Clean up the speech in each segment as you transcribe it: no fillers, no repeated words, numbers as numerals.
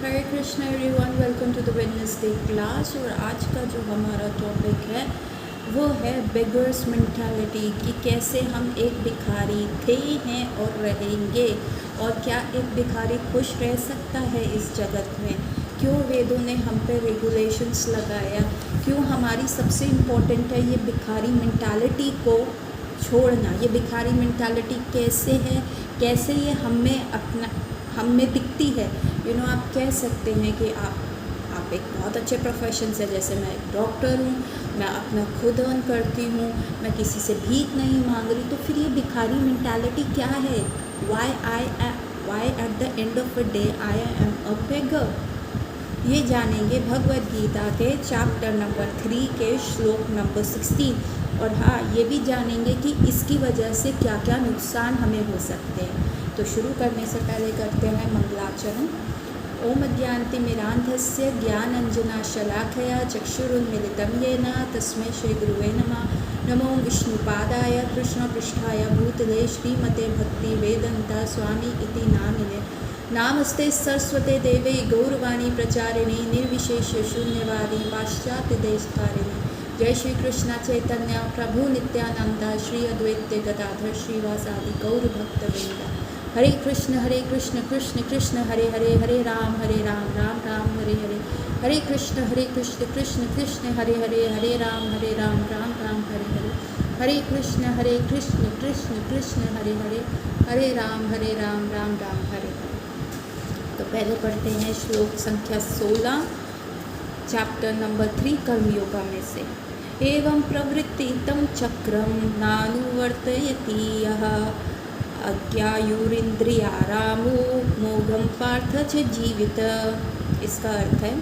Hare Krishna everyone, welcome to the Wednesday class. और आज का जो हमारा टॉपिक है वो है बेगर्स मेंटालिटी, कि कैसे हम एक भिखारी थे हैं और रहेंगे, और क्या एक भिखारी खुश रह सकता है इस जगत में। क्यों वेदों ने हम पे रेगुलेशंस लगाया, क्यों हमारी सबसे इम्पोर्टेंट है ये भिखारी मेंटालिटी को छोड़ना। ये भिखारी मेंटालिटी कैसे है, कैसे ये हम में दिखती है। आप कह सकते हैं कि आप एक बहुत अच्छे प्रोफेशन से, जैसे मैं एक डॉक्टर हूँ, मैं अपना खुद अर्न करती हूँ, मैं किसी से भीख नहीं मांग रही, तो फिर ये भिखारी मेंटालिटी क्या है? Why at the end of the day I am a beggar. ये जानेंगे भगवद गीता के चैप्टर नंबर 3 के श्लोक नंबर 16। और हाँ, ये भी जानेंगे कि इसकी वजह से क्या क्या नुकसान हमें हो सकते हैं। तो शुरू करने से पहले करते हैं मंगलाचरण। ओम अज्ञानतिमिरान्धस्य ज्ञानाञ्जनशलाकया चक्षुरुन्मीलितं येन तस्मै श्रीगुरुवे नमः। नमो विष्णुपादाय कृष्णपृष्ठाय भूतले श्रीमते भक्तिवेदान्त स्वामी इति नामिने। नामस्ते सरस्वते देवे गौरवाणी प्रचारिणी निर्विशेष शून्यवादी पाश्चात्यदेशकारिणी। जय श्री कृष्ण चैतन्य प्रभु नित्यानंद श्री अद्वैत गदाधर श्रीवासादि गौर भक्तवृंद। हरे कृष्ण कृष्ण कृष्ण हरे हरे, हरे राम राम राम हरे हरे। हरे कृष्ण कृष्ण कृष्ण हरे हरे, हरे राम राम राम हरे हरे। हरे कृष्ण कृष्ण कृष्ण हरे हरे, हरे राम राम राम हरे हरे। तो पहले पढ़ते हैं श्लोक संख्या 16, चैप्टर नंबर 3 कर्मयोगा में से। एवं प्रवृत्ति तम चक्रम नानुवर्तयति यः अज्ञायुरिन्द्रियारामो मोघम पार्थ च जीवित। इसका अर्थ है,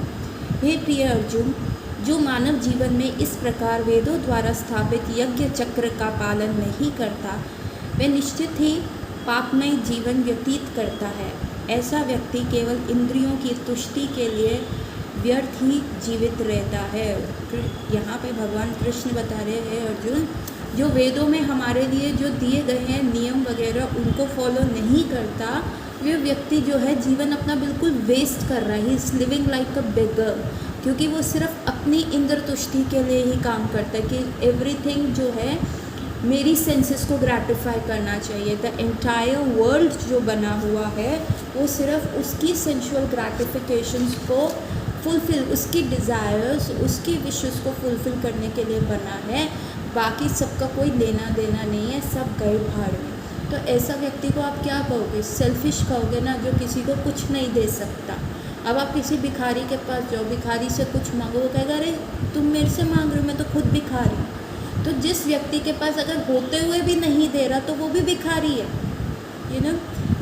हे प्रिय अर्जुन, जो मानव जीवन में इस प्रकार वेदों द्वारा स्थापित यज्ञ चक्र का पालन नहीं करता, वह निश्चित ही पापमय जीवन व्यतीत करता है। ऐसा व्यक्ति केवल इंद्रियों की तुष्टि के लिए व्यर्थ ही जीवित रहता है। यहाँ पे भगवान कृष्ण बता रहे हैं, अर्जुन, जो वेदों में हमारे लिए जो दिए गए हैं नियम वगैरह, उनको फॉलो नहीं करता, वो व्यक्ति जो है जीवन अपना बिल्कुल वेस्ट कर रहा है। He is living like a beggar, क्योंकि वो सिर्फ अपनी इंद्र तुष्टि के लिए ही काम करता है कि एवरीथिंग जो है मेरी सेंसेस को ग्रेटिफाई करना चाहिए। द एंटायर वर्ल्ड जो बना हुआ है वो सिर्फ उसकी सेंशुअल ग्रेटिफिकेशंस को फुलफ़िल, उसकी डिज़ायर्स, उसकी विशेस को फुलफ़िल करने के लिए बना है। बाकी सबका कोई लेना देना नहीं है, सब गए भाड़ में। तो ऐसा व्यक्ति को आप क्या कहोगे? सेल्फिश कहोगे ना, जो किसी को कुछ नहीं दे सकता। अब आप किसी भिखारी के पास जाओ, भिखारी से कुछ मांगो, वो कहेगा अरे तुम मेरे से मांग रहे हो, मैं तो खुद भिखारी हूँ। तो जिस व्यक्ति के पास अगर होते हुए भी नहीं दे रहा, तो वो भी भिखारी है।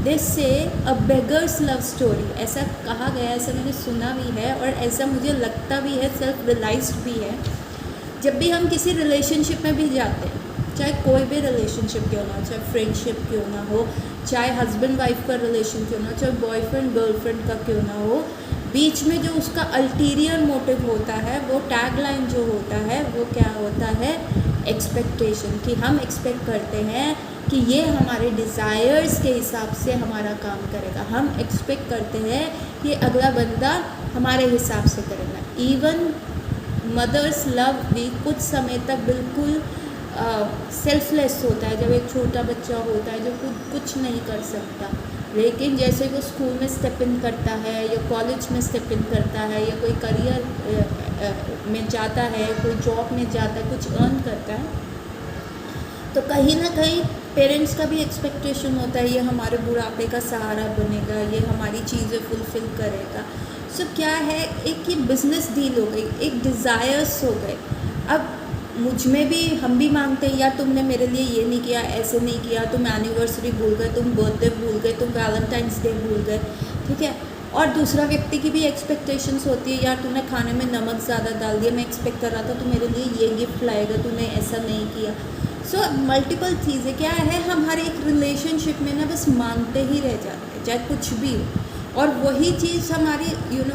दिस से अ बेगर्स लव स्टोरी, ऐसा कहा गया, ऐसा मैंने सुना भी है और ऐसा मुझे लगता भी है, सेल्फ रियलाइज्ड भी है। जब भी हम किसी रिलेशनशिप में भी जाते हैं, चाहे कोई भी रिलेशनशिप क्यों ना हो, चाहे फ्रेंडशिप क्यों ना हो, चाहे हस्बैंड वाइफ का रिलेशन क्यों ना हो, चाहे बॉयफ्रेंड गर्लफ्रेंड का क्यों ना हो, बीच में जो उसका अल्टीरियर मोटिव होता है, वो टैगलाइन जो होता है, वो क्या होता है? एक्सपेक्टेशन। कि हम एक्सपेक्ट करते हैं कि ये हमारे डिज़ायर्स के हिसाब से हमारा काम करेगा। हम एक्सपेक्ट करते हैं कि अगला बंदा हमारे हिसाब से करेगा। इवन मदर्स लव भी कुछ समय तक बिल्कुल सेल्फलेस होता है। जब एक छोटा बच्चा होता है जो कुछ नहीं कर सकता, लेकिन जैसे वो स्कूल में स्टेप इन करता है या कॉलेज में स्टेप इन करता है या कोई करियर में जाता है, कोई जॉब में जाता है, कुछ अर्न करता है, तो कहीं ना कहीं पेरेंट्स का भी एक्सपेक्टेशन होता है ये हमारे बुढ़ापे का सहारा बनेगा, ये हमारी चीज़ें फुलफ़िल करेगा। सो क्या है, एक ये बिजनेस डील हो गई, एक डिज़ायर्स हो गए। अब मुझ में भी हम भी मांगते हैं, यार तुमने मेरे लिए ये नहीं किया, ऐसे नहीं किया, तुम एनिवर्सरी भूल गए, तुम बर्थडे भूल गए, तुम वैलेंटाइंस डे भूल गए, ठीक है। और दूसरा व्यक्ति की भी एक्सपेक्टेशंस होती है, यार तूने खाने में नमक ज़्यादा डाल दिया, मैं एक्सपेक्ट कर रहा था तू मेरे लिए ये गिफ्ट लाएगा, तूने ऐसा नहीं किया। सो मल्टीपल चीज़ें क्या है, हम हर एक रिलेशनशिप में ना बस मांगते ही रह जाते हैं, चाहे कुछ भी हो। और वही चीज़ हमारी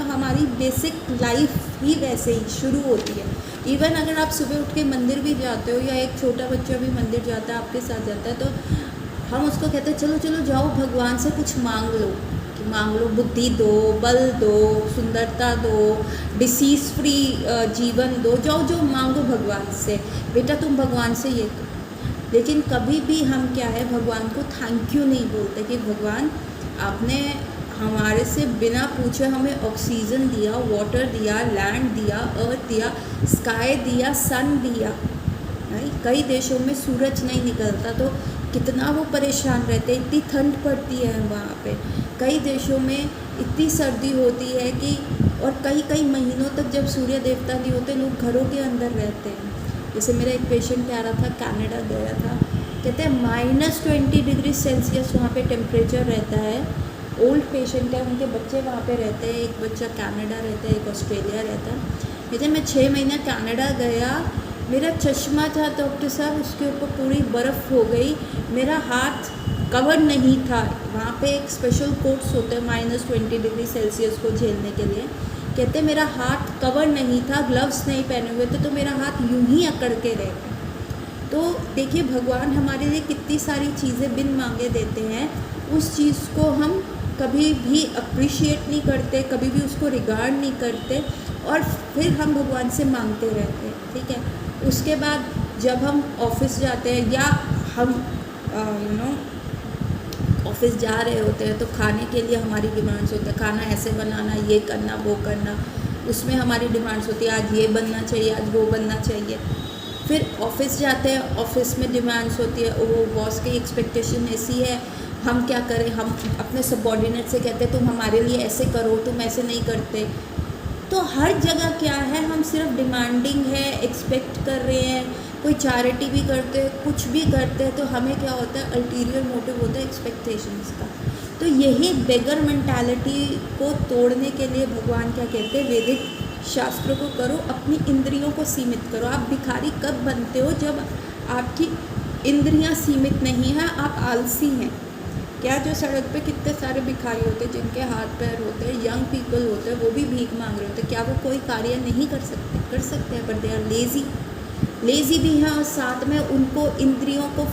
हमारी बेसिक लाइफ ही वैसे ही शुरू होती है। इवन अगर आप सुबह उठ के मंदिर भी जाते हो, या एक छोटा बच्चा भी मंदिर जाता है, आपके साथ जाता है, तो हम उसको कहते हैं चलो चलो जाओ भगवान से कुछ मांग लो, मांग लो बुद्धि दो, बल दो, सुंदरता दो, डिसीज़ फ्री जीवन दो, जो जो मांगो भगवान से, बेटा तुम भगवान से ये करो। लेकिन कभी भी हम क्या है, भगवान को थैंक यू नहीं बोलते कि भगवान आपने हमारे से बिना पूछे हमें ऑक्सीजन दिया, वाटर दिया, लैंड दिया, अर्थ दिया, स्काई दिया, सन दिया। कई देशों में सूरज नहीं निकलता तो कितना वो परेशान रहते, इतनी ठंड पड़ती है वहाँ पे। कई देशों में इतनी सर्दी होती है कि और कई कई महीनों तक जब सूर्य देवता नहीं होते, लोग घरों के अंदर रहते हैं। जैसे मेरा एक पेशेंट कह रहा था, कनाडा गया था, कहते हैं -20 डिग्री सेल्सियस वहाँ पे टेम्परेचर रहता है। ओल्ड पेशेंट है, उनके बच्चे वहाँ पे रहते हैं, एक बच्चा कनाडा रहता है, एक ऑस्ट्रेलिया रहता है। कहते मैं 6 महीना कनाडा गया, मेरा चश्मा था डॉक्टर साहब, उसके ऊपर पूरी बर्फ़ हो गई, मेरा हाथ कवर नहीं था। वहाँ पे एक स्पेशल कोट्स होते हैं -20 डिग्री सेल्सियस को झेलने के लिए। कहते मेरा हाथ कवर नहीं था, ग्लव्स नहीं पहने हुए थे, तो मेरा हाथ यूं ही अकड़ के रह गया। तो देखिए भगवान हमारे लिए कितनी सारी चीज़ें बिन मांगे देते हैं, उस चीज़ को हम कभी भी अप्रिशिएट नहीं करते, कभी भी उसको रिगार्ड नहीं करते, और फिर हम भगवान से मांगते रहते हैं। ठीक है, उसके बाद जब हम ऑफिस जाते हैं या हम ऑफिस जा रहे होते हैं, तो खाने के लिए हमारी डिमांड्स होते हैं, खाना ऐसे बनाना, ये करना, वो करना, उसमें हमारी डिमांड्स होती है, आज ये बनना चाहिए, आज वो बनना चाहिए। फिर ऑफिस जाते हैं, ऑफिस में डिमांड्स होती है, वो बॉस की एक्सपेक्टेशन ऐसी है, हम क्या करें, हम अपने सबॉर्डिनेट से कहते हैं तुम हमारे लिए ऐसे करो, तुम ऐसे नहीं करते। तो हर जगह क्या है, हम सिर्फ डिमांडिंग है, एक्सपेक्ट कर रहे हैं, कोई चैरिटी भी करते हैं, कुछ भी करते हैं, तो हमें क्या होता है, अल्टीरियर मोटिव होता है एक्सपेक्टेशंस का। तो यही बेगर मेंटालिटी को तोड़ने के लिए भगवान क्या कहते हैं, वैदिक शास्त्रों को करो, अपनी इंद्रियों को सीमित करो। आप भिखारी कब बनते हो, जब आपकी इंद्रियां सीमित नहीं हैं, आप आलसी हैं। क्या जो सड़क पे कितने सारे भिखारी होते हैं जिनके हाथ पैर होते हैं, यंग पीपल होते हैं, वो भी भीख मांग रहे होते हैं, क्या वो कोई कार्य नहीं कर सकते? कर सकते हैं, पर दे आर लेज़ी भी हैं, और साथ में उनको इंद्रियों को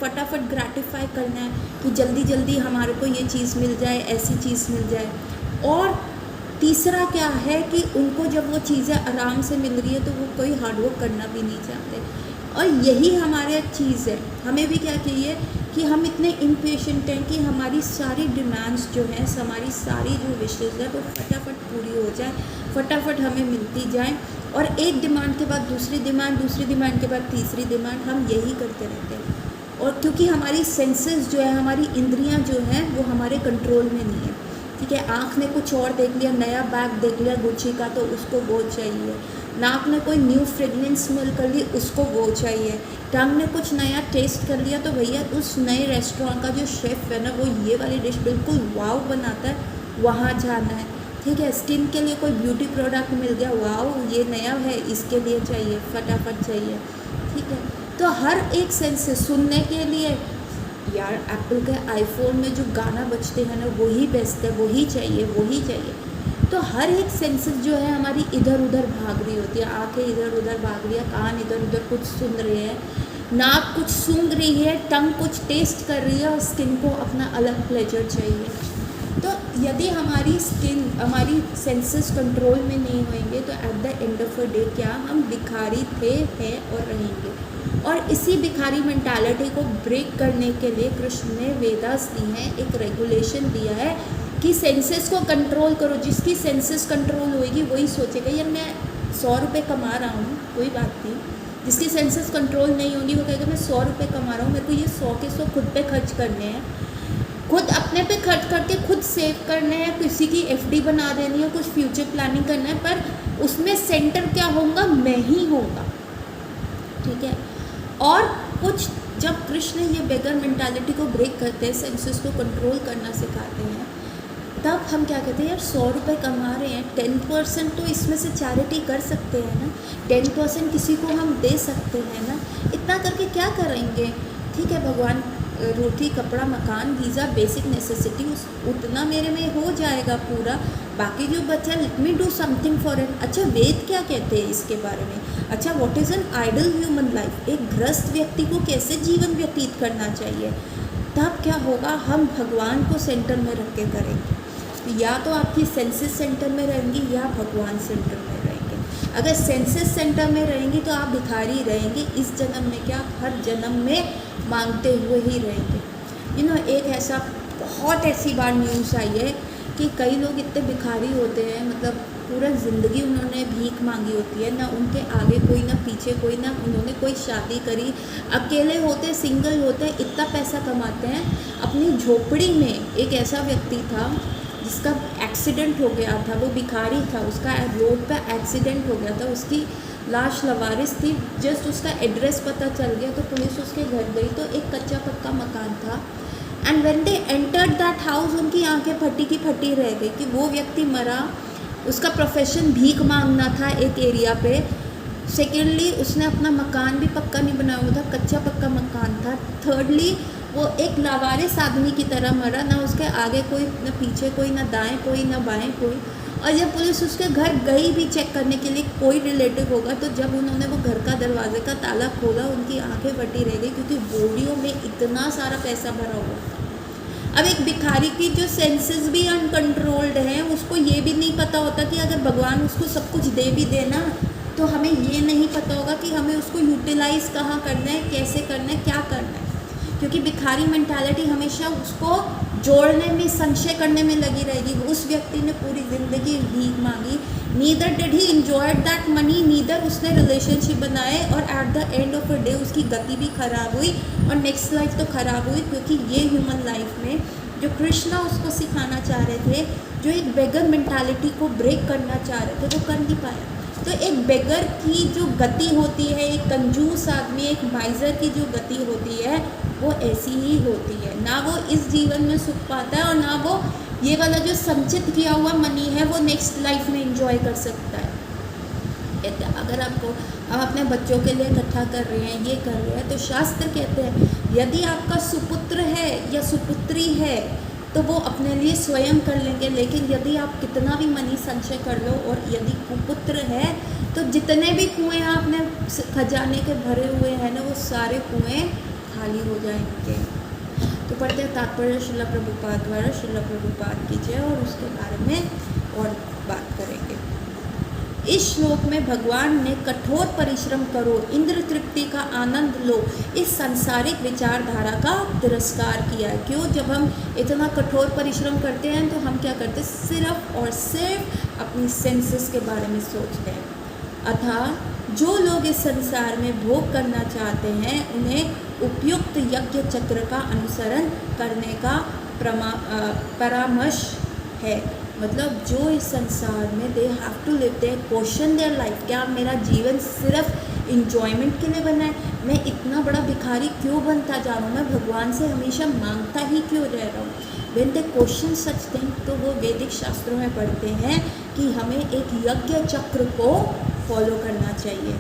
फटाफट ग्रेटिफाई करना है कि जल्दी जल्दी हमारे को ये चीज़ मिल जाए, ऐसी चीज़ मिल जाए। और तीसरा क्या है कि उनको जब वो चीज़ें आराम से मिल रही है तो वो कोई हार्डवर्क करना भी नहीं चाहते। और यही हमारे चीज़ है, हमें भी क्या चाहिए कि हम इतने इम्पेशेंट हैं कि हमारी सारी डिमांड्स जो हैं, हमारी सारी जो विशेज़ है वो फटाफट पूरी हो जाए, फटाफट हमें मिलती जाए, और एक डिमांड के बाद दूसरी डिमांड, दूसरी डिमांड के बाद तीसरी डिमांड, हम यही करते रहते हैं। और क्योंकि हमारी सेंसेस जो है, हमारी इंद्रियां जो हैं, वो हमारे कंट्रोल में नहीं है। ठीक है, आँख ने कुछ और देख लिया, नया बैग देख लिया गुच्ची का, तो उसको वो चाहिए। नाक ने कोई न्यू फ्रेगनेंस स्मेल कर ली, उसको वो चाहिए। टंग ने कुछ नया टेस्ट कर लिया, तो भैया उस नए रेस्टोरेंट का जो शेफ़ है ना, वो ये वाली डिश बिल्कुल वाव बनाता है, वहाँ जाना है। ठीक है, स्किन के लिए कोई ब्यूटी प्रोडक्ट मिल गया, वाव ये नया है, इसके लिए चाहिए, फटाफट चाहिए। ठीक है, तो हर एक सेंस से, सुनने के लिए यार एप्पल के आईफोन में जो गाना बजते हैं ना, वही बेस्ट है, वही चाहिए, वही चाहिए। तो हर एक सेंसेस जो है हमारी इधर उधर भाग रही होती है, आंखें इधर उधर भाग रही है, कान इधर उधर कुछ सुन रहे हैं, नाक कुछ सूंघ रही है, टंग कुछ टेस्ट कर रही है, और स्किन को अपना अलग प्लेजर चाहिए। तो यदि हमारी स्किन, हमारी सेंसेस कंट्रोल में नहीं होंगे, तो eight the end of the day क्या हम भिखारी थे, हैं और रहेंगे। और इसी भिखारी मेंटालिटी को ब्रेक करने के लिए कृष्ण ने वेदास दी हैं, एक रेगुलेशन दिया है कि सेंसेस को कंट्रोल करो। जिसकी सेंसेस कंट्रोल होएगी वही सोचेगा यार मैं 100 रुपये कमा रहा हूँ, कोई बात नहीं। जिसकी सेंसेस कंट्रोल नहीं होगी वो कहेगा मैं 100 रुपये कमा रहा हूँ, मेरे को ये 100 के 100 खुद पे खर्च करने हैं, खुद अपने पे खर्च करके खुद सेव करने हैं, किसी की एफडी बना देनी है, कुछ फ्यूचर प्लानिंग करना है, पर उसमें सेंटर क्या होगा, मैं ही होगा। ठीक है, और कुछ जब कृष्ण ये बेगर मेंटालिटी को ब्रेक करते हैं, सेंसेस को कंट्रोल करना सिखाते हैं, तब हम क्या कहते हैं यार 100 रुपये कमा रहे हैं, 10% तो इसमें से चैरिटी कर सकते हैं ना, 10% किसी को हम दे सकते हैं ना, इतना करके क्या करेंगे। ठीक है, भगवान रोटी कपड़ा मकान वीज़ा बेसिक नेसेसिटी उतना मेरे में हो जाएगा पूरा, बाकी जो बचा let me do something for it. अच्छा, वेद क्या कहते हैं इसके बारे में? अच्छा, what is an ideal human life, एक ग्रस्त व्यक्ति को कैसे जीवन व्यतीत करना चाहिए। तब क्या होगा, हम भगवान को सेंटर में रख के करेंगे। या तो आपकी सेंसेस सेंटर में रहेंगी या भगवान सेंटर में रहेंगे। अगर सेंसेस सेंटर में रहेंगी तो आप भिखारी रहेंगे, इस जन्म में क्या हर जन्म में मांगते हुए ही रहेंगे। एक ऐसा बहुत ऐसी बार न्यूज़ आई है कि कई लोग इतने भिखारी होते हैं, मतलब पूरा ज़िंदगी उन्होंने भीख मांगी होती है, ना उनके आगे कोई ना पीछे कोई, ना उन्होंने कोई शादी करी, अकेले होते, सिंगल होते, इतना पैसा कमाते हैं। अपनी झोपड़ी में एक ऐसा व्यक्ति था जिसका एक्सीडेंट हो गया था, वो भिखारी था, उसका रोड पे एक्सीडेंट हो गया था, उसकी लाश लवारिस थी। जस्ट उसका एड्रेस पता चल गया तो पुलिस उसके घर गई, तो एक कच्चा पक्का मकान था। And when they entered that house, उनकी आंखें फटी की फटी रह गई कि वो व्यक्ति मरा, उसका प्रोफेशन भीख मांगना था एक एरिया पे। सेकेंडली उसने अपना मकान भी पक्का नहीं बनाया हुआ था, कच्चा पक्का मकान था। थर्डली वो एक लावारिस आदमी की तरह मरा, ना उसके आगे कोई, ना पीछे कोई, ना दाएं कोई, ना बाएं कोई। और जब पुलिस उसके घर गई भी चेक करने के लिए, कोई रिलेटिव होगा, तो जब उन्होंने वो घर का दरवाजे का ताला खोला, उनकी आंखें फटी रह गई क्योंकि बोरियों में इतना सारा पैसा भरा हुआ था। अब एक भिखारी की जो सेंसेस भी अनकंट्रोल्ड हैं, उसको ये भी नहीं पता होता कि अगर भगवान उसको सब कुछ दे भी देना, तो हमें ये नहीं पता होगा कि हमें उसको यूटिलाइज़ कहाँ करना है, कैसे करना है, क्या करना है। क्योंकि भिखारी मेंटालिटी हमेशा उसको जोड़ने में, संशय करने में लगी रहेगी। उस व्यक्ति ने पूरी ज़िंदगी भीख मांगी, neither did he enjoyed that money, neither उसने रिलेशनशिप बनाए, और eight the end of a day उसकी गति भी खराब हुई और नेक्स्ट लाइफ तो खराब हुई। क्योंकि ये ह्यूमन लाइफ में जो कृष्णा उसको सिखाना चाह रहे थे, जो एक बेगर मेंटालिटी को ब्रेक करना चाह रहे थे, वो कर नहीं पाया। तो एक बेगर की जो गति होती है, एक कंजूस आदमी, एक माइजर की जो गति होती है, वो ऐसी ही होती है। ना वो इस जीवन में सुख पाता है और ना वो ये वाला जो संचित किया हुआ मनी है वो नेक्स्ट लाइफ में एंजॉय कर सकता है। अगर आपको, हम अपने बच्चों के लिए इकट्ठा कर रहे हैं, ये कर रहे हैं, तो शास्त्र कहते हैं यदि आपका सुपुत्र है या सुपुत्री है तो वो अपने लिए स्वयं कर लेंगे, लेकिन यदि आप कितना भी मनी संचय कर लो और यदि कुपुत्र है तो जितने भी कुएँ आपने खजाने के भरे हुए हैं ना, वो सारे कुएँ खाली हो जाएंगे। तो पढ़ते हैं तात्पर्य श्रील प्रभुपाद द्वारा, श्रील प्रभुपाद की जय, और उसके बारे में और बात करेंगे। इस श्लोक में भगवान ने कठोर परिश्रम करो, इंद्र तृप्ति का आनंद लो, इस सांसारिक विचारधारा का तिरस्कार किया है। क्यों? जब हम इतना कठोर परिश्रम करते हैं तो हम क्या करते हैं? सिर्फ और सिर्फ अपनी सेंसेस के बारे में सोचते हैं। अतः जो लोग इस संसार में भोग करना चाहते हैं, उन्हें उपयुक्त यज्ञ चक्र का अनुसरण करने का परामर्श है। मतलब जो इस संसार में they have to live, they question their life, क्या मेरा जीवन सिर्फ इंजॉयमेंट के लिए बना है? मैं इतना बड़ा भिखारी क्यों बनता जा रहा हूँ? मैं भगवान से हमेशा मांगता ही क्यों रह रहा हूँ? When they question such thing, तो वो वैदिक शास्त्रों में पढ़ते हैं कि हमें एक यज्ञ चक्र को फॉलो करना चाहिए।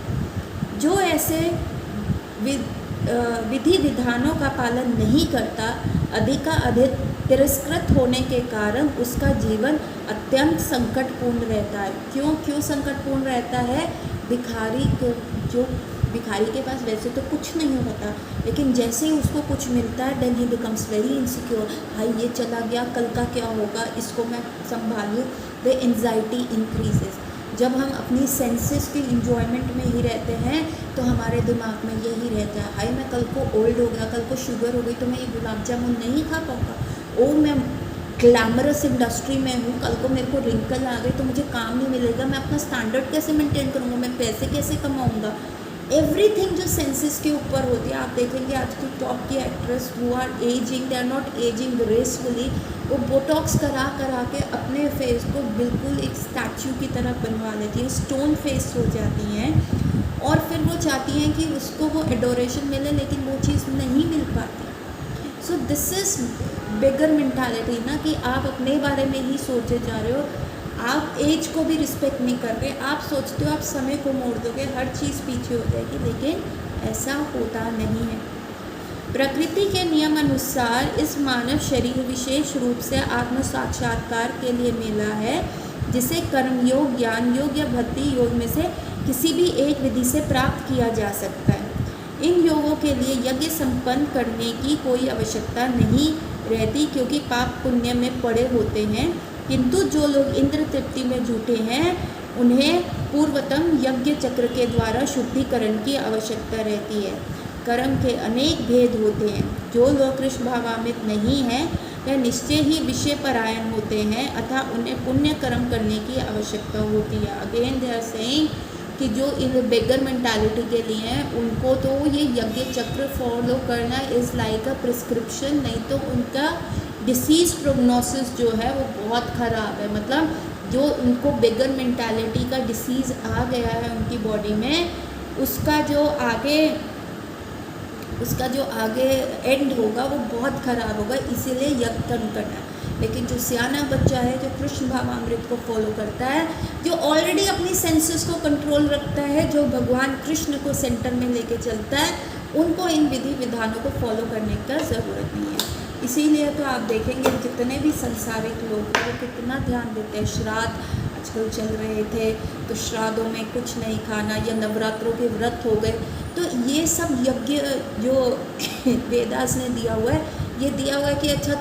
जो ऐसे विधि विधानों का पालन नहीं करता, अधिक तिरस्कृत होने के कारण उसका जीवन अत्यंत संकटपूर्ण रहता है। क्यों संकटपूर्ण रहता है? भिखारी के पास वैसे तो कुछ नहीं होता, लेकिन जैसे ही उसको कुछ मिलता है, then he becomes very insecure. भाई ये चला गया, कल का क्या होगा, इसको मैं संभालूँ। The anxiety increases. जब हम अपनी सेंसेस की इंजॉयमेंट में ही रहते हैं तो हमारे दिमाग में यही रहता है, हाय मैं कल को ओल्ड हो गया, कल को शुगर हो गई तो मैं ये गुलाब जामुन नहीं खा पाऊँगा। ओ मैं ग्लैमरस इंडस्ट्री में हूँ, कल को मेरे को रिंकल आ गई तो मुझे काम नहीं मिलेगा, मैं अपना स्टैंडर्ड कैसे मेंटेन करूँगा, मैं पैसे कैसे कमाऊँगा। एवरीथिंग जो सेंसेस के ऊपर होती है। आप देखेंगे आज की टॉप की actress who are ageing, they are not ageing gracefully, वो बोटॉक्स करा के अपने फेस को बिल्कुल एक स्टैचू की तरह बनवा लेती हैं, स्टोन फेस हो जाती हैं, और फिर वो चाहती हैं कि उसको वो एडोरेशन मिले, लेकिन वो चीज़ नहीं मिल पाती। So this is bigger mentality ना, कि आप अपने बारे में ही सोचे जा रहे हो, आप एज को भी रिस्पेक्ट नहीं कर रहे, आप सोचते हो आप समय को मोड़ दोगे, हर चीज़ पीछे हो जाएगी, लेकिन ऐसा होता नहीं है। प्रकृति के नियम अनुसार इस मानव शरीर विशेष रूप से आत्म साक्षात्कार के लिए मिला है, जिसे कर्मयोग, ज्ञान योग या भक्ति योग में से किसी भी एक विधि से प्राप्त किया जा सकता है। इन योगों के लिए यज्ञ संपन्न करने की कोई आवश्यकता नहीं रहती, क्योंकि पाप पुण्य में पड़े होते हैं किंतु जो लोग इंद्र तृप्ति में जुटे हैं उन्हें पूर्वतम यज्ञ चक्र के द्वारा शुद्धिकरण की आवश्यकता रहती है। कर्म के अनेक भेद होते हैं। जो लोग कृष्ण भावामृत नहीं हैं वह निश्चय ही विषय परायण होते हैं अतः उन्हें पुण्य कर्म करने की आवश्यकता होती है। अगेन दे आर सेइंग कि जो इन बेगर मेंटालिटी के लिए हैं उनको तो ये यज्ञ चक्र फॉलो करना इज़ लाइक अ प्रिस्क्रिप्शन, नहीं तो उनका डिसीज़ प्रोग्नोसिस जो है वो बहुत ख़राब है। मतलब जो उनको बेगर मेंटालिटी का डिसीज़ आ गया है उनकी बॉडी में, उसका जो आगे एंड होगा वो बहुत ख़राब होगा, इसीलिए यज्ञ कर्म करना है। लेकिन जो सियाना बच्चा है जो कृष्ण भावामृत को फॉलो करता है, जो ऑलरेडी अपनी सेंसेस को कंट्रोल रखता है, जो भगवान कृष्ण को सेंटर में लेके चलता है, उनको इन विधि विधानों को फॉलो करने का ज़रूरत नहीं है। इसीलिए तो आप देखेंगे जितने भी संसारिक लोग हैं वो कितना ध्यान देते हैं। श्राद्ध आजकल चल रहे थे तो श्राद्धों में कुछ नहीं खाना, या नवरात्रों के व्रत हो गए, तो ये सब यज्ञ जो वेदास ने दिया हुआ है, ये दिया हुआ है कि अच्छा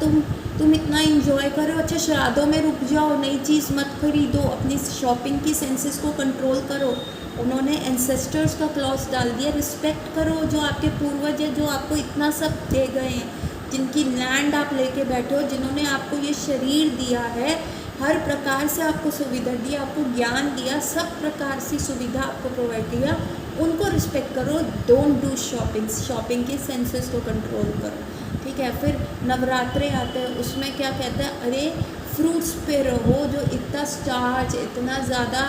तुम इतना एंजॉय करो, अच्छा श्राद्धों में रुक जाओ, नई चीज़ मत खरीदो, अपनी शॉपिंग की सेंसेस को कंट्रोल करो। उन्होंने एंसेस्टर्स का क्लॉज डाल दिया, रिस्पेक्ट करो जो आपके पूर्वज हैं, जो आपको इतना सब दे गए हैं, जिनकी लैंड आप लेके बैठे हो, जिन्होंने आपको ये शरीर दिया है, हर प्रकार से आपको सुविधा दी, आपको ज्ञान दिया, सब प्रकार से सुविधा आपको प्रोवाइड किया, उनको रिस्पेक्ट करो। डोंट डू शॉपिंग की सेंसेस को कंट्रोल करो, ठीक है। फिर नवरात्रे आते हैं, उसमें क्या कहते हैं, अरे फ्रूट्स पे रहो, जो इतना स्टार्च, इतना ज़्यादा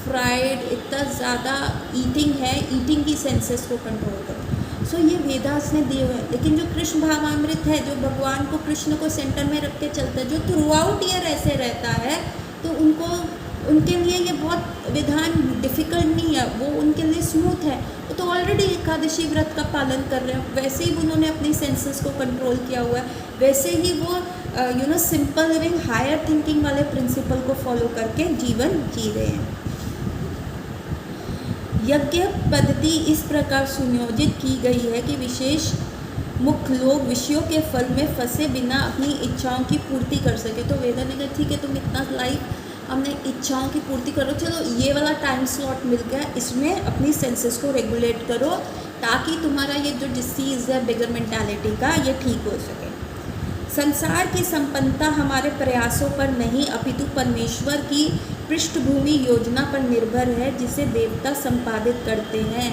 फ्राइड, इतना ज़्यादा ईटिंग है, ईटिंग की सेंसेस को कंट्रोल करो। सो ये वेदास ने दिए हुए हैं। लेकिन जो कृष्ण भावामृत है, जो भगवान को कृष्ण को सेंटर में रख के चलता है, जो थ्रू आउट ईयर ऐसे रहता है, तो उनके लिए ये बहुत विधान डिफ़िकल्ट नहीं है, वो उनके लिए स्मूथ है। वो तो ऑलरेडी एकादशी व्रत का पालन कर रहे हैं, वैसे ही उन्होंने अपनी सेंसेस को कंट्रोल किया हुआ है, वैसे ही वो सिंपल लिविंग हायर थिंकिंग वाले प्रिंसिपल को फॉलो करके जीवन जी रहे हैं। यज्ञ पद्धति इस प्रकार सुनियोजित की गई है कि विशेष मुख्य लोग विषयों के फल में फंसे बिना अपनी इच्छाओं की पूर्ति कर सके। तो वेदा ने कहा ठीक है, तुम इतना लाइफ हमने इच्छाओं की पूर्ति करो, चलो ये वाला टाइम स्लॉट मिल गया, इसमें अपनी सेंसेस को रेगुलेट करो ताकि तुम्हारा ये जो डिसीज़ है बेगर मेंटालिटी का, ये ठीक हो सके। संसार की संपन्नता हमारे प्रयासों पर नहीं अपितु परमेश्वर की पृष्ठभूमि योजना पर निर्भर है, जिसे देवता संपादित करते हैं।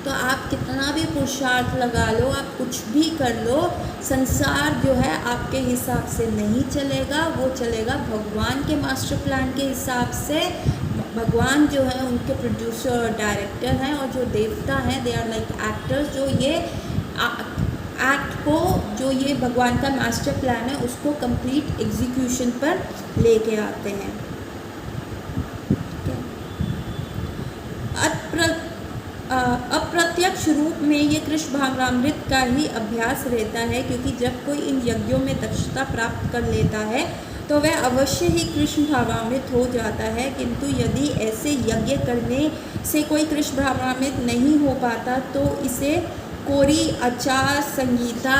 तो आप कितना भी पुरुषार्थ लगा लो, आप कुछ भी कर लो, संसार जो है आपके हिसाब से नहीं चलेगा, वो चलेगा भगवान के मास्टर प्लान के हिसाब से। भगवान जो है उनके प्रोड्यूसर और डायरेक्टर हैं, और जो देवता हैं दे आर लाइक एक्टर्स, जो ये एक्ट को, जो ये भगवान का मास्टर प्लान है उसको कंप्लीट एग्जीक्यूशन पर लेके आते हैं। अप्रत्यक्ष रूप में ये कृष्ण भावामृत का ही अभ्यास रहता है, क्योंकि जब कोई इन यज्ञों में दक्षता प्राप्त कर लेता है तो वह अवश्य ही कृष्ण भावामृत हो जाता है। किंतु यदि ऐसे यज्ञ करने से कोई कृष्ण भावामृत नहीं हो पाता तो इसे कोरी आचार संहिता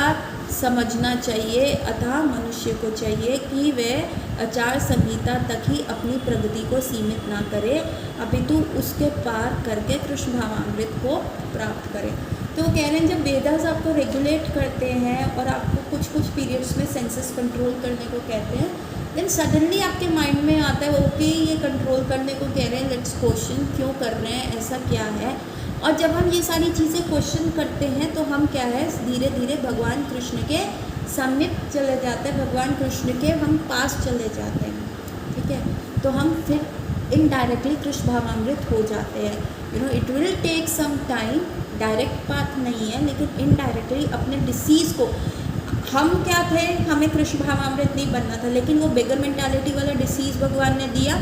समझना चाहिए। अतः मनुष्य को चाहिए कि वह आचार संहिता तक ही अपनी प्रगति को सीमित ना करे, अपितु उसके पार करके कृष्ण भावामृत को प्राप्त करे। तो वो कह रहे हैं जब वेदास आपको रेगुलेट करते हैं और आपको कुछ कुछ पीरियड्स में सेंसेस कंट्रोल करने को कहते हैं, देन सडनली आपके माइंड में आता है ओके ये कंट्रोल करने को कह रहे हैं, लेट्स क्वेश्चन क्यों कर रहे हैं, ऐसा क्या है। और जब हम ये सारी चीज़ें क्वेश्चन करते हैं तो हम क्या है धीरे धीरे भगवान कृष्ण के समीप चले जाते हैं, भगवान कृष्ण के हम पास चले जाते हैं, ठीक है। तो हम फिर इनडायरेक्टली कृष्ण भावामृत हो जाते हैं। It will take some time, direct path नहीं है, लेकिन इनडायरेक्टली अपने डिसीज़ को, हम क्या थे, हमें कृष्ण भावामृत नहीं बनना था, लेकिन वो बेगर मेंटालिटी वाला डिसीज़ भगवान ने दिया।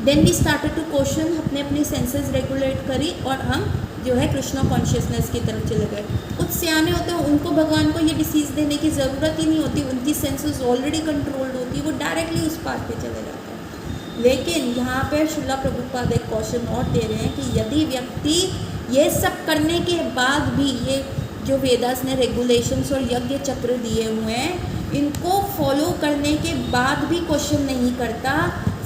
Then we started to question, अपने अपनी सेंसेस रेगुलेट करी और हम जो है कृष्णा कॉन्शियसनेस की तरफ चले गए। कुछ सियाने होते हैं उनको भगवान को ये डिसीज़ देने की ज़रूरत ही नहीं होती, उनकी सेंसेस ऑलरेडी कंट्रोल्ड होती है, वो डायरेक्टली उस पाथ पे चले जाते हैं। लेकिन यहाँ पे श्रील प्रभुपाद एक क्वेश्चन और दे रहे हैं कि यदि व्यक्ति ये सब करने के बाद भी, ये जो वेदास ने रेगुलेशंस और यज्ञ चक्र दिए हुए हैं, इनको फॉलो करने के बाद भी क्वेश्चन नहीं करता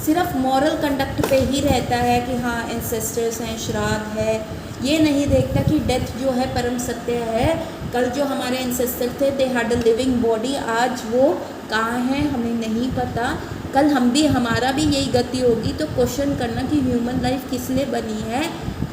सिर्फ मॉरल कंडक्ट पे ही रहता है कि हाँ एंसेस्टर्स हैं, श्राद्ध है, ये नहीं देखता कि डेथ जो है परम सत्य है। कल जो हमारे एंसेस्टर थे they had a living body, आज वो कहाँ हैं हमें नहीं पता। कल हमारा भी यही गति होगी। तो क्वेश्चन करना कि ह्यूमन लाइफ किस लिए बनी है,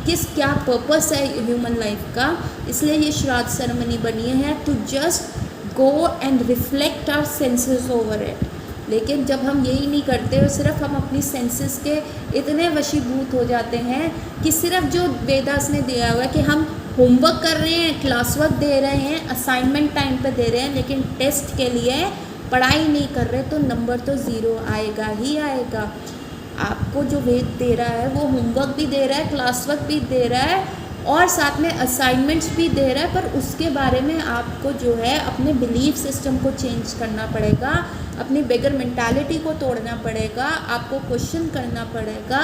क्या पर्पस है ह्यूमन लाइफ का, इसलिए ये श्राद्ध सेरेमनी बनी है to just go and reflect our senses over it. लेकिन जब हम यही नहीं करते और सिर्फ हम अपनी सेंसेस के इतने वशीभूत हो जाते हैं कि सिर्फ जो वेदास ने दिया हुआ है कि हम होमवर्क कर रहे हैं, क्लास वर्क दे रहे हैं, असाइनमेंट टाइम पे दे रहे हैं, लेकिन टेस्ट के लिए पढ़ाई नहीं कर रहे, तो नंबर तो ज़ीरो आएगा ही आएगा। आपको जो वेद दे रहा है वो होमवर्क भी दे रहा है, क्लास वर्क भी दे रहा है और साथ में असाइनमेंट्स भी दे रहा है, पर उसके बारे में आपको जो है अपने बिलीफ सिस्टम को चेंज करना पड़ेगा, अपनी बेगर मेंटालिटी को तोड़ना पड़ेगा, आपको क्वेश्चन करना पड़ेगा।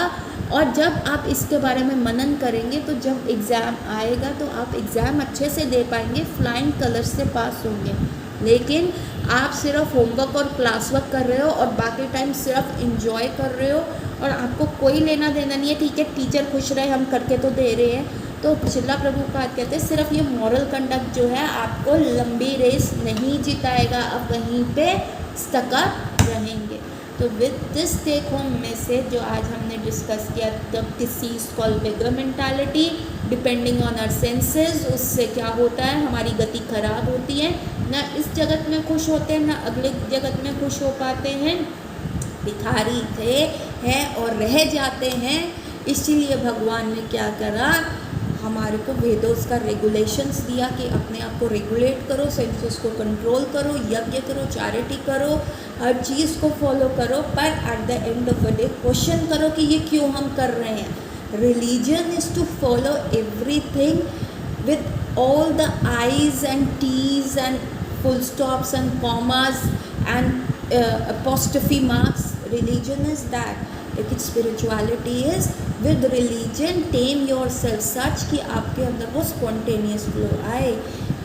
और जब आप इसके बारे में मनन करेंगे तो जब एग्ज़ाम आएगा तो आप एग्ज़ाम अच्छे से दे पाएंगे, फ्लाइंग कलर्स से पास होंगे। लेकिन आप सिर्फ होमवर्क और क्लास वर्क कर रहे हो और बाकी टाइम सिर्फ इंजॉय कर रहे हो और आपको कोई लेना देना नहीं है, ठीक है टीचर खुश रहे हम करके तो दे रहे हैं। तो शिला प्रभुपाद कहते हैं सिर्फ ये मॉरल कंडक्ट जो है आपको लंबी रेस नहीं जिताएगा, आप वहीं पे स्टकअप रहेंगे। तो with this take home message जो आज हमने डिस्कस किया, the disease called bigger mentality depending on our senses, उससे क्या होता है हमारी गति खराब होती है, ना इस जगत में खुश होते हैं ना अगले जगत में खुश हो पाते हैं, भिखारी थे हैं और रह जाते हैं। इसीलिए भगवान ने क्या करा, हमारे को वेदों का रेगुलेशंस दिया कि अपने आप को रेगुलेट करो, सेंसेस को कंट्रोल करो, यज्ञ करो, चैरिटी करो, हर चीज़ को फॉलो करो, पर at the end of the day question करो कि ये क्यों हम कर रहे हैं। Religion is to follow everything with all the i's and t's एंड full stops and commas and apostrophe marks. Religion is that, लेकिन spirituality is with religion tame yourself such कि आपके अंदर वो spontaneous flow आए।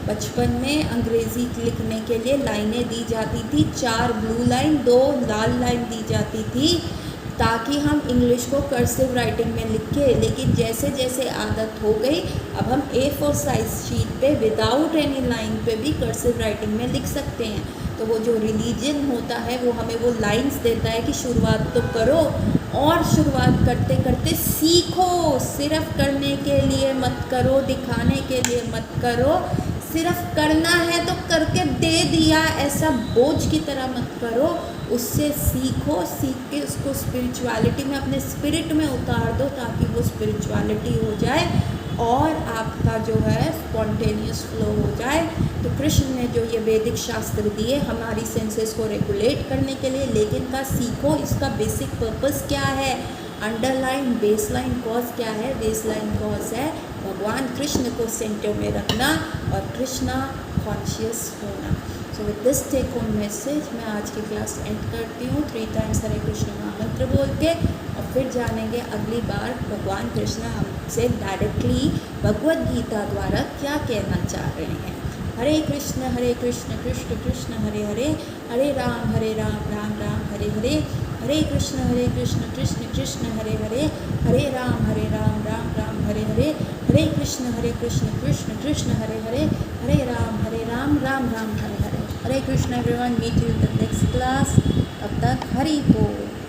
बचपन में अंग्रेज़ी लिखने के लिए लाइनें दी जाती थी, 4 ब्लू लाइन 2 लाल लाइन दी जाती थी ताकि हम इंग्लिश को कर्सिव राइटिंग में लिखें। लेकिन जैसे जैसे आदत हो गई अब हम A4 साइज शीट पे विदाउट एनी लाइन पे भी कर्सिव राइटिंग में लिख सकते हैं। तो वो जो रिलीजन होता है वो हमें वो लाइंस देता है कि शुरुआत तो करो और शुरुआत करते करते सीखो। सिर्फ करने के लिए मत करो, दिखाने के लिए मत करो, सिर्फ करना है तो करके दे दिया ऐसा बोझ की तरह मत करो, उससे सीखो, सीख के उसको स्पिरिचुअलिटी में अपने स्पिरिट में उतार दो ताकि वो स्पिरिचुअलिटी हो जाए और आपका जो है स्पॉन्टेनियस फ्लो हो जाए। तो कृष्ण ने जो ये वैदिक शास्त्र दिए हमारी सेंसेस को रेगुलेट करने के लिए, लेकिन का सीखो इसका बेसिक पर्पस क्या है, अंडरलाइन बेसलाइन कॉज क्या है। बेसलाइन कॉज है भगवान कृष्ण को सेंटर में रखना और कृष्णा कॉन्शियस होना। So with this take home message मैं आज की क्लास एंड करती हूँ। 3 टाइम्स हरे कृष्ण महामंत्र बोल के और फिर जानेंगे अगली बार भगवान कृष्ण हमसे डायरेक्टली भगवद गीता द्वारा क्या कहना चाह रहे हैं। Hare Krishna Krishna Krishna Hare Hare, Hare Ram Ram Ram Hare Hare, Hare Krishna Krishna Krishna Hare Hare, Hare Ram Ram Ram Hare Hare, Hare Krishna Krishna Krishna Hare Hare, Hare Ram Ram Ram Hare Hare. Hare Krishna everyone, meet you in the next class. तब तक हरि बोल।